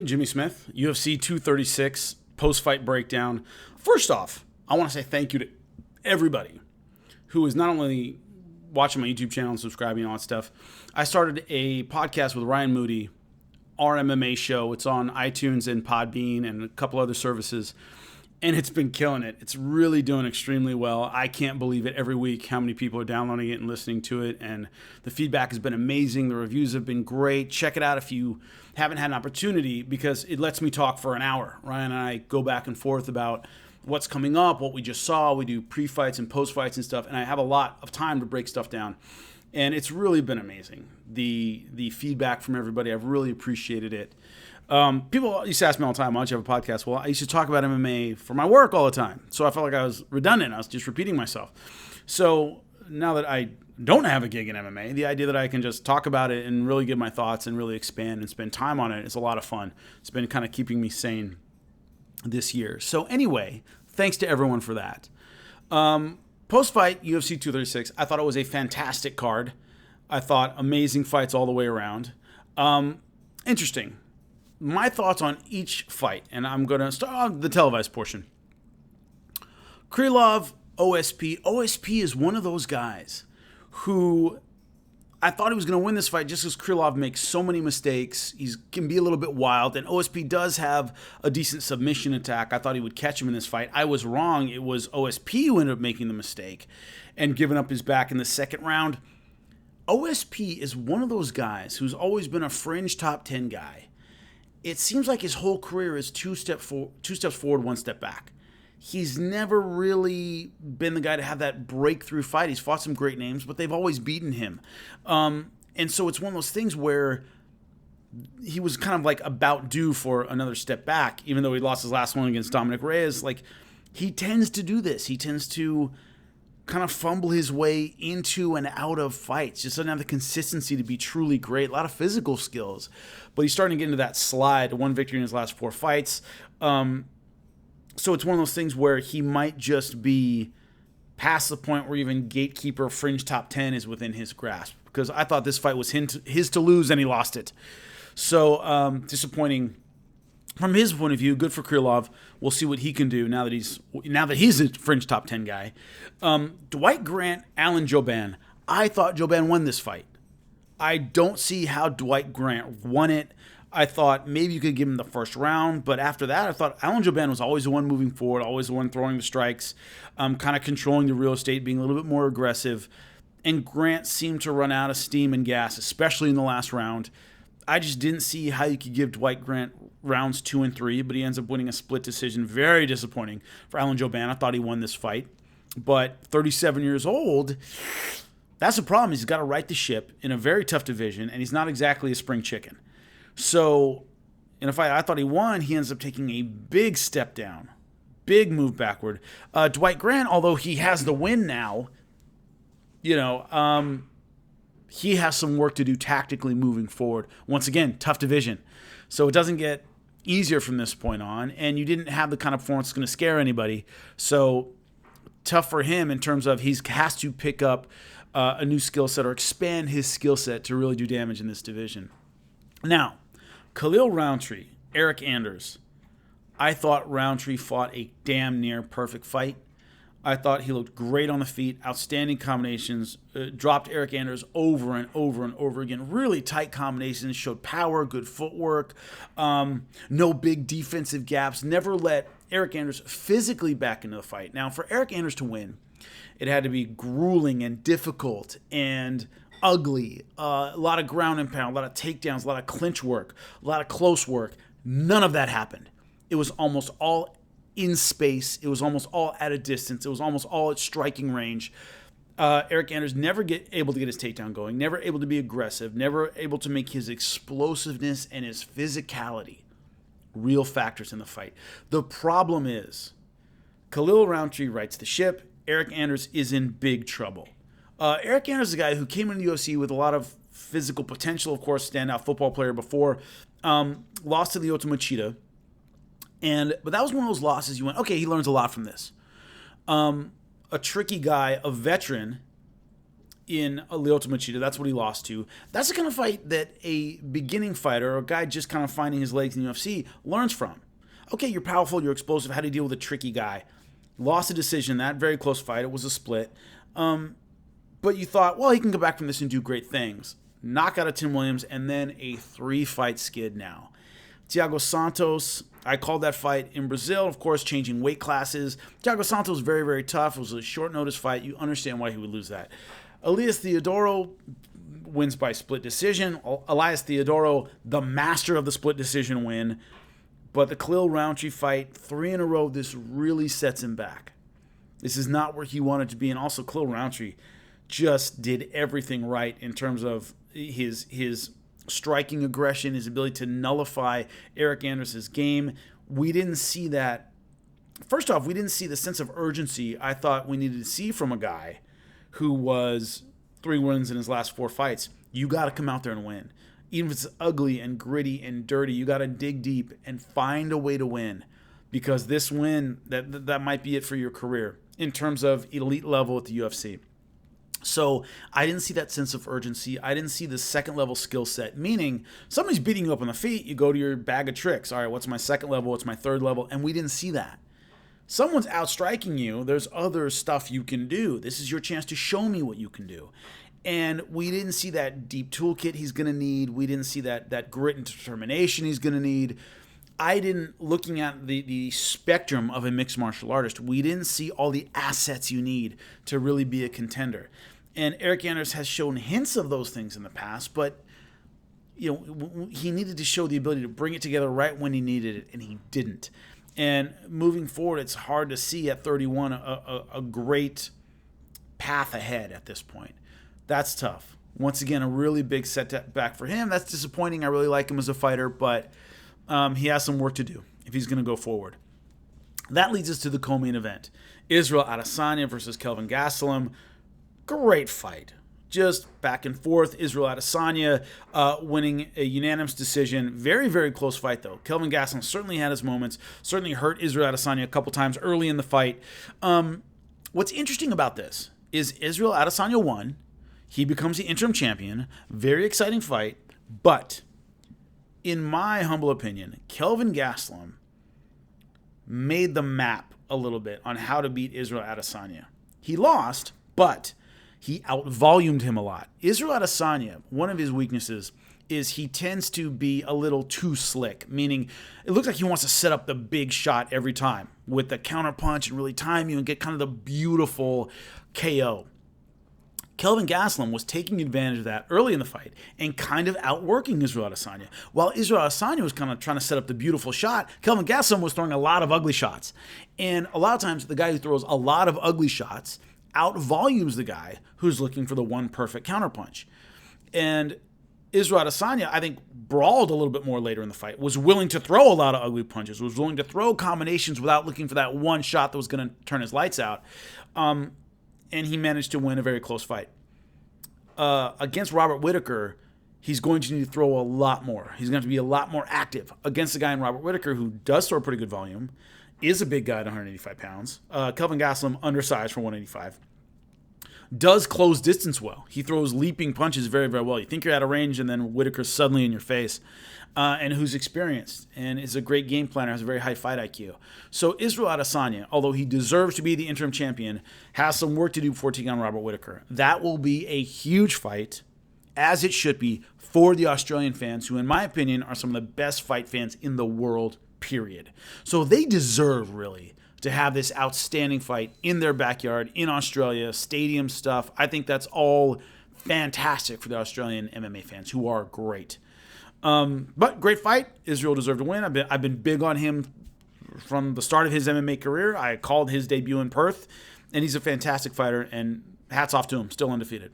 Jimmy Smith, UFC 236, post-fight breakdown. First off, I want to say thank you to everybody who is not only watching my YouTube channel and subscribing and all that stuff. I started a podcast with Ryan Moody, our MMA show. It's on iTunes and Podbean and a couple other services, and it's been killing it. It's really doing extremely well. I can't believe it every week how many people are downloading it and listening to it, and the feedback has been amazing. The reviews have been great. Check it out if you haven't had an opportunity, because it lets me talk for an hour. Ryan and I go back and forth about what's coming up, what we just saw. We do pre-fights and post-fights and stuff, and I have a lot of time to break stuff down. And it's really been amazing. The feedback from everybody, I've really appreciated it. People used to ask me all the time, why don't you have a podcast? Well, I used to talk about MMA for my work all the time. So I felt like I was redundant. I was just repeating myself. So now that I don't have a gig in MMA, the idea that I can just talk about it and really give my thoughts and really expand and spend time on it is a lot of fun. It's been kind of keeping me sane this year. So anyway, thanks to everyone for that. Post-fight, UFC 236, I thought it was a fantastic card. I thought amazing fights all the way around. Interesting. My thoughts on each fight, and I'm going to start on the televised portion. Krylov, OSP. OSP is one of those guys who I thought he was going to win this fight just because Krylov makes so many mistakes. He can be a little bit wild, and OSP does have a decent submission attack. I thought he would catch him in this fight. I was wrong. It was OSP who ended up making the mistake and giving up his back in the second round. OSP is one of those guys who's always been a fringe top 10 guy. It seems like his whole career is two steps forward, one step back. He's never really been the guy to have that breakthrough fight. He's fought some great names, but they've always beaten him. And so it's one of those things where he was kind of like about due for another step back, even though he lost his last one against Dominic Reyes. Like, he tends to do this. He tends to kind of fumble his way into and out of fights. Just doesn't have the consistency to be truly great. A lot of physical skills. But he's starting to get into that slide. One victory in his last 4 fights. So it's one of those things where he might just be past the point where even gatekeeper fringe top 10 is within his grasp. Because I thought this fight was his to lose, and he lost it. So disappointing from his point of view. Good for Krylov. We'll see what he can do now that he's a fringe top 10 guy. Dwight Grant, Alan Jouban. I thought Jouban won this fight. I don't see how Dwight Grant won it. I thought maybe you could give him the first round, but after that, I thought Alan Jouban was always the one moving forward, always the one throwing the strikes, kind of controlling the real estate, being a little bit more aggressive. And Grant seemed to run out of steam and gas, especially in the last round. I just didn't see how you could give Dwight Grant rounds 2 and 3, but he ends up winning a split decision. Very disappointing for Alan Jouban. I thought he won this fight. But 37 years old, that's the problem. He's got to right the ship in a very tough division, and he's not exactly a spring chicken. So in a fight I thought he won, he ends up taking a big step down, big move backward. Dwight Grant, although he has the win now, he has some work to do tactically moving forward. Once again, tough division. So it doesn't get easier from this point on, and you didn't have the kind of performance that's going to scare anybody. So tough for him in terms of he has to pick up a new skill set or expand his skill set to really do damage in this division. Now, Khalil Rountree, Eric Anders. I thought Rountree fought a damn near perfect fight. I thought he looked great on the feet, outstanding combinations, dropped Eric Anders over and over and over again. Really tight combinations, showed power, good footwork, no big defensive gaps, never let Eric Anders physically back into the fight. Now, for Eric Anders to win, it had to be grueling and difficult and ugly, a lot of ground and pound, a lot of takedowns, a lot of clinch work, a lot of close work. None of that happened. It was almost all in space. It was almost all at a distance. It was almost all at striking range. Eric Anders never able to get his takedown going, never able to be aggressive, never able to make his explosiveness and his physicality real factors in the fight. The problem is Khalil Rountree rights the ship. Eric Anders is in big trouble. Eric Anders is a guy who came into the UFC with a lot of physical potential, of course, standout football player before, lost to Lyoto Machida. But that was one of those losses you went, okay, he learns a lot from this. A tricky guy, a veteran, in Lyoto Machida. That's what he lost to. That's the kind of fight that a beginning fighter or a guy just kind of finding his legs in the UFC learns from. Okay, you're powerful, you're explosive. How do you deal with a tricky guy? Lost a decision in that very close fight. It was a split. But you thought, well, he can go back from this and do great things. Knockout of Tim Williams, and then a 3-fight skid now. Thiago Santos, I called that fight in Brazil, of course, changing weight classes. Thiago Santos, very, very tough. It was a short notice fight. You understand why he would lose that. Elias Theodoro wins by split decision. Elias Theodoro, the master of the split decision win. But the Khalil Rountree fight, 3 in a row, this really sets him back. This is not where he wanted to be. And also, Khalil Rountree just did everything right in terms of his striking aggression, his ability to nullify Eric Anderson's game. We didn't see that. First off, we didn't see the sense of urgency I thought we needed to see from a guy who was 3 wins in his last 4 fights. You got to come out there and win. Even if it's ugly and gritty and dirty, you got to dig deep and find a way to win. Because this win, that might be it for your career in terms of elite level at the UFC. So I didn't see that sense of urgency. I didn't see the second level skill set, meaning somebody's beating you up on the feet, you go to your bag of tricks. All right, what's my second level? What's my third level? And we didn't see that. Someone's outstriking you. There's other stuff you can do. This is your chance to show me what you can do. And we didn't see that deep toolkit he's going to need. We didn't see that grit and determination he's going to need. Looking at the spectrum of a mixed martial artist, we didn't see all the assets you need to really be a contender. And Eric Anderson has shown hints of those things in the past, but he needed to show the ability to bring it together right when he needed it, and he didn't. And moving forward, it's hard to see at 31 a great path ahead at this point. That's tough. Once again, a really big setback for him. That's disappointing. I really like him as a fighter, but he has some work to do if he's going to go forward. That leads us to the co-main event. Israel Adesanya versus Kelvin Gastelum. Great fight. Just back and forth. Israel Adesanya winning a unanimous decision. Very, very close fight, though. Kelvin Gastelum certainly had his moments. Certainly hurt Israel Adesanya a couple times early in the fight. What's interesting about this is Israel Adesanya won. He becomes the interim champion. Very exciting fight. But in my humble opinion, Kelvin Gastelum made the map a little bit on how to beat Israel Adesanya. He lost, but he outvolumed him a lot. Israel Adesanya, one of his weaknesses is he tends to be a little too slick, meaning it looks like he wants to set up the big shot every time with the counter punch and really time you and get kind of the beautiful KO. Kelvin Gastelum was taking advantage of that early in the fight and kind of outworking Israel Adesanya. While Israel Adesanya was kind of trying to set up the beautiful shot, Kelvin Gastelum was throwing a lot of ugly shots. And a lot of times the guy who throws a lot of ugly shots outvolumes the guy who's looking for the one perfect counterpunch. And Israel Adesanya, I think, brawled a little bit more later in the fight, was willing to throw a lot of ugly punches, was willing to throw combinations without looking for that one shot that was going to turn his lights out. And he managed to win a very close fight. Against Robert Whittaker, he's going to need to throw a lot more. He's going to have to be a lot more active against a guy in Robert Whittaker who does throw pretty good volume, is a big guy at 185 pounds. Kelvin Gastelum, undersized for 185. Does close distance well. He throws leaping punches very, very well. You think you're out of range, and then Whittaker's suddenly in your face. And who's experienced and is a great game planner, has a very high fight IQ. So Israel Adesanya, although he deserves to be the interim champion, has some work to do before taking on Robert Whittaker. That will be a huge fight, as it should be, for the Australian fans, who in my opinion are some of the best fight fans in the world, period. So they deserve, really, to have this outstanding fight in their backyard, in Australia, stadium stuff. I think that's all fantastic for the Australian MMA fans, who are great. But great fight. Israel deserved to win. I've been big on him from the start of his MMA career. I called his debut in Perth, and he's a fantastic fighter, and hats off to him, still undefeated.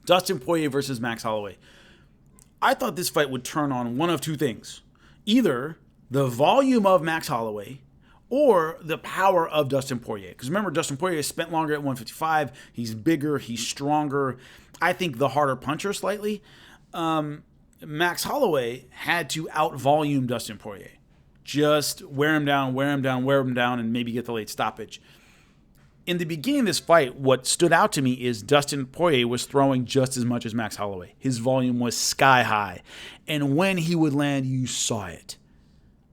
Dustin Poirier versus Max Holloway. I thought this fight would turn on one of two things. Either the volume of Max Holloway or the power of Dustin Poirier. Because remember, Dustin Poirier spent longer at 155. He's bigger. He's stronger. I think the harder puncher slightly. Max Holloway had to out-volume Dustin Poirier. Just wear him down, and maybe get the late stoppage. in the beginning of this fight, what stood out to me is Dustin Poirier was throwing just as much as Max Holloway. His volume was sky high. And when he would land, you saw it.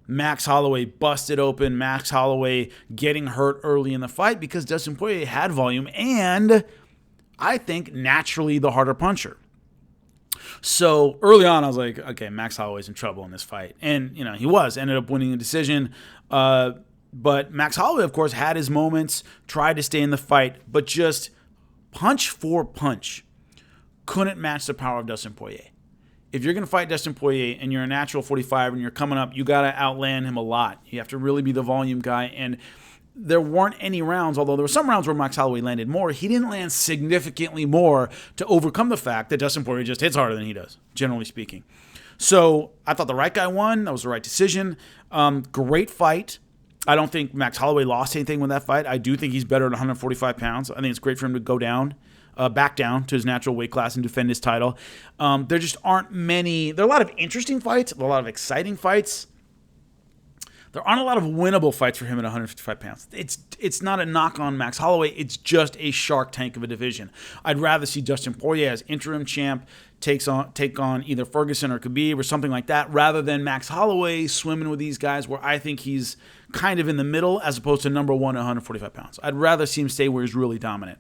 Max Holloway busted open. Max Holloway getting hurt early in the fight because Dustin Poirier had volume and, I think, naturally the harder puncher. So early on, I was like, okay, Max Holloway's in trouble in this fight. And, he ended up winning the decision. But Max Holloway, of course, had his moments, tried to stay in the fight, but just punch for punch couldn't match the power of Dustin Poirier. If you're going to fight Dustin Poirier and you're a natural 45 and you're coming up, you got to outland him a lot. You have to really be the volume guy. And there weren't any rounds, although there were some rounds where Max Holloway landed more. He didn't land significantly more to overcome the fact that Dustin Poirier just hits harder than he does, generally speaking. So I thought the right guy won. That was the right decision. Great fight. I don't think Max Holloway lost anything with that fight. I do think he's better at 145 pounds. I think it's great for him to go down, back down to his natural weight class and defend his title. There just aren't many. There are a lot of interesting fights, a lot of exciting fights. There aren't a lot of winnable fights for him at 155 pounds. It's not a knock on Max Holloway. It's just a shark tank of a division. I'd rather see Dustin Poirier as interim champ take on either Ferguson or Khabib or something like that, rather than Max Holloway swimming with these guys where I think he's kind of in the middle as opposed to number one at 145 pounds. I'd rather see him stay where he's really dominant.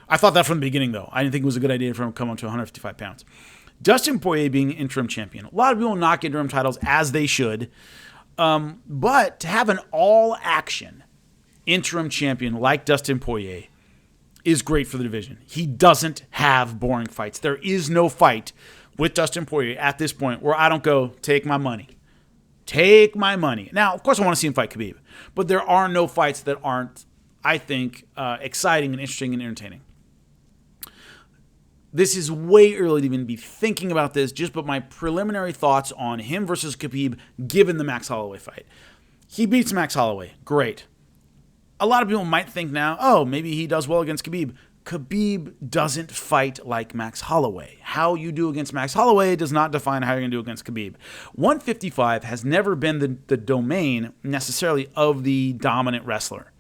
I thought that from the beginning, though. I didn't think it was a good idea for him to come up to 155 pounds. Dustin Poirier being interim champion. A lot of people knock interim titles, as they should. But to have an all-action interim champion like Dustin Poirier is great for the division. He doesn't have boring fights. There is no fight with Dustin Poirier at this point where I don't go, take my money. Take my money. Now, of course, I want to see him fight Khabib. But there are no fights that aren't, I think, exciting and interesting and entertaining. This is way early to even be thinking about this, but my preliminary thoughts on him versus Khabib given the Max Holloway fight. He beats Max Holloway. Great. A lot of people might think now, oh, maybe he does well against Khabib. Khabib doesn't fight like Max Holloway. How you do against Max Holloway does not define how you're going to do against Khabib. 155 has never been the domain necessarily of the dominant wrestler.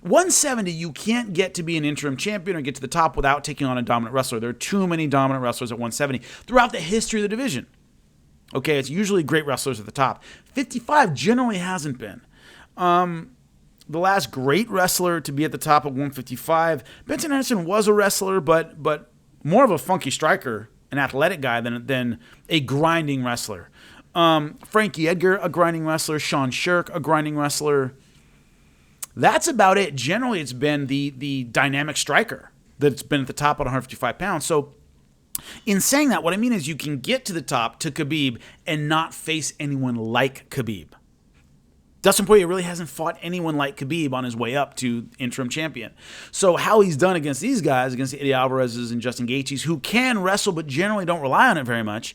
170, you can't get to be an interim champion or get to the top without taking on a dominant wrestler. There are too many dominant wrestlers at 170 throughout the history of the division. Okay, it's usually great wrestlers at the top. 55 generally hasn't been. The last great wrestler to be at the top of 155, Benson Henderson was a wrestler, but more of a funky striker, an athletic guy than a grinding wrestler. Frankie Edgar, a grinding wrestler. Sean Shirk, a grinding wrestler. That's about it. Generally, it's been the dynamic striker that's been at the top at 155 pounds. So in saying that, what I mean is you can get to the top to Khabib and not face anyone like Khabib. Dustin Poirier really hasn't fought anyone like Khabib on his way up to interim champion. So how he's done against these guys, against Eddie Alvarez's and Justin Gaethje's, who can wrestle but generally don't rely on it very much,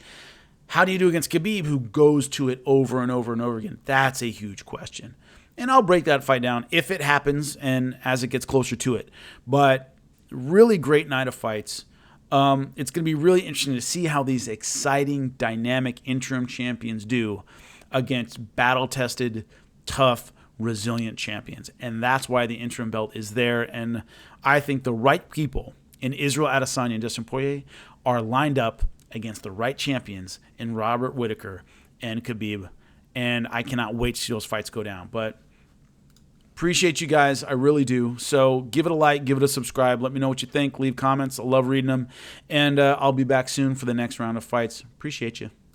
how do you do against Khabib, who goes to it over and over and over again? That's a huge question. And I'll break that fight down if it happens and as it gets closer to it. But really great night of fights. It's going to be really interesting to see how these exciting, dynamic interim champions do against battle-tested, tough, resilient champions. And that's why the interim belt is there. And I think the right people in Israel Adesanya and Dustin Poirier are lined up against the right champions in Robert Whittaker and Khabib. And I cannot wait to see those fights go down. But appreciate you guys. I really do. So give it a like, give it a subscribe. Let me know what you think. Leave comments. I love reading them. And I'll be back soon for the next round of fights. Appreciate you.